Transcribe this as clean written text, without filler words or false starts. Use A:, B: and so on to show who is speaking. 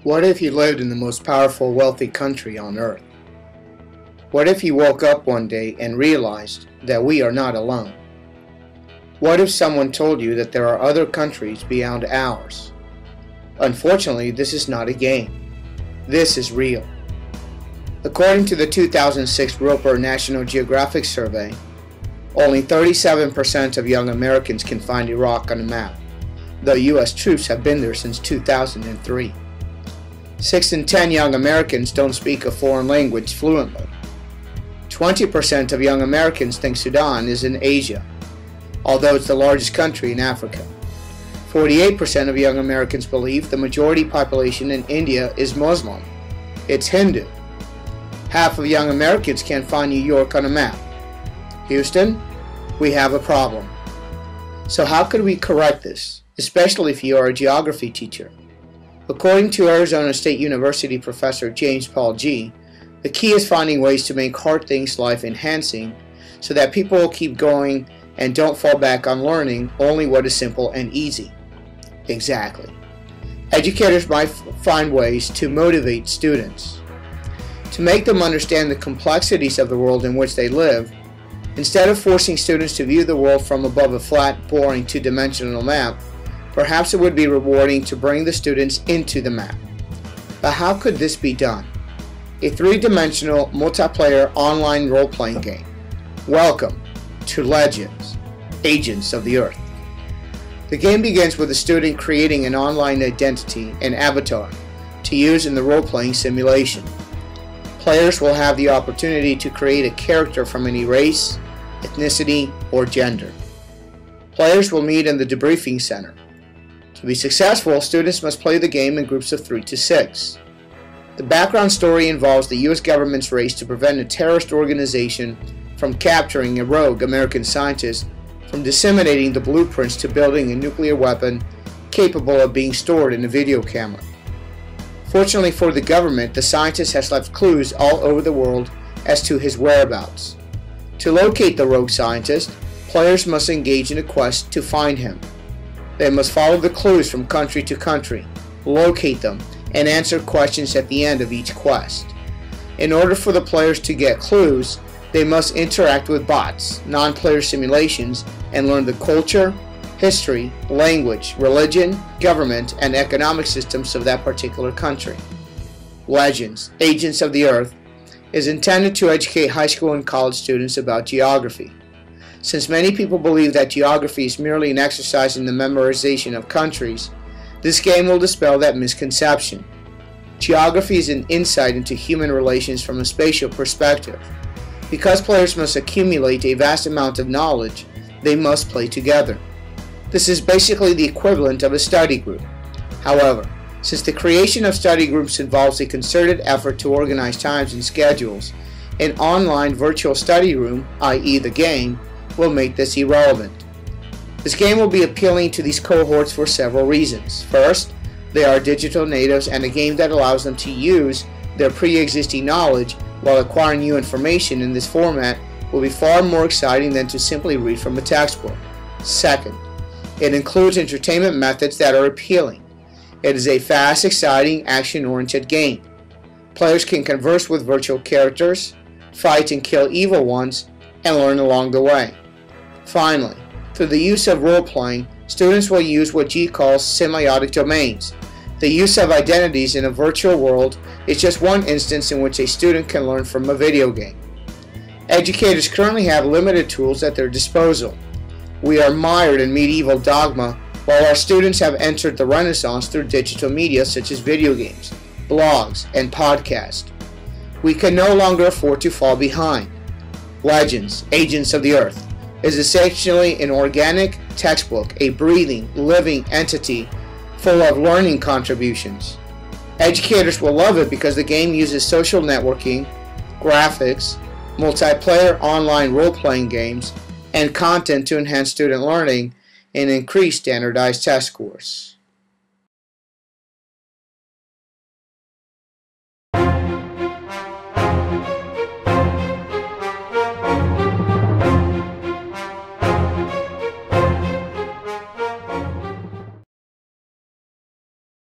A: What if you lived in the most powerful, wealthy country on earth? What if you woke up one day and realized that we are not alone? What if someone told you that there are other countries beyond ours? Unfortunately, this is not a game. This is real. According to the 2006 Roper National Geographic Survey, only 37% of young Americans can find Iraq on a map, though U.S. troops have been there since 2003. 6 in 10 young Americans don't speak a foreign language fluently. 20% of young Americans think Sudan is in Asia, although it's the largest country in Africa. 48% of young Americans believe the majority population in India is Muslim. It's Hindu. Half of young Americans can't find New York on a map. Houston, we have a problem. So how could we correct this, especially if you are a geography teacher? According to Arizona State University professor James Paul G., the key is finding ways to make hard things life-enhancing so that people will keep going and don't fall back on learning only what is simple and easy. Exactly. Educators might find ways to motivate students, to make them understand the complexities of the world in which they live. Instead of forcing students to view the world from above a flat, boring, two-dimensional map, perhaps it would be rewarding to bring the students into the map. But how could this be done? A three-dimensional, multiplayer online role-playing game. Welcome to Legends, Agents of the Earth. The game begins with the student creating an online identity and avatar to use in the role-playing simulation. Players will have the opportunity to create a character from any race, ethnicity, or gender. Players will meet in the debriefing center. To be successful, students must play the game in groups of 3 to 6. The background story involves the U.S. government's race to prevent a terrorist organization from capturing a rogue American scientist from disseminating the blueprints to building a nuclear weapon capable of being stored in a video camera. Fortunately for the government, the scientist has left clues all over the world as to his whereabouts. To locate the rogue scientist, players must engage in a quest to find him. They must follow the clues from country to country, locate them, and answer questions at the end of each quest. In order for the players to get clues, they must interact with bots, non-player simulations, and learn the culture, history, language, religion, government, and economic systems of that particular country. Legends, Agents of the Earth, is intended to educate high school and college students about geography. Since many people believe that geography is merely an exercise in the memorization of countries, this game will dispel that misconception. Geography is an insight into human relations from a spatial perspective. Because players must accumulate a vast amount of knowledge, they must play together. This is basically the equivalent of a study group. However, since the creation of study groups involves a concerted effort to organize times and schedules, an online virtual study room, i.e. the game, will make this irrelevant. This game will be appealing to these cohorts for several reasons. First, they are digital natives, and a game that allows them to use their pre-existing knowledge while acquiring new information in this format will be far more exciting than to simply read from a textbook. Second, it includes entertainment methods that are appealing. It is a fast, exciting, action-oriented game. Players can converse with virtual characters, fight and kill evil ones, and learn along the way. Finally, through the use of role-playing, students will use what G calls semiotic domains. The use of identities in a virtual world is just one instance in which a student can learn from a video game. Educators currently have limited tools at their disposal. We are mired in medieval dogma, while our students have entered the Renaissance through digital media such as video games, blogs, and podcasts. We can no longer afford to fall behind. Legends, Agents of the Earth, is essentially an organic textbook, a breathing, living entity full of learning contributions. Educators will love it because the game uses social networking, graphics, multiplayer online role-playing games, and content to enhance student learning and increase standardized test scores.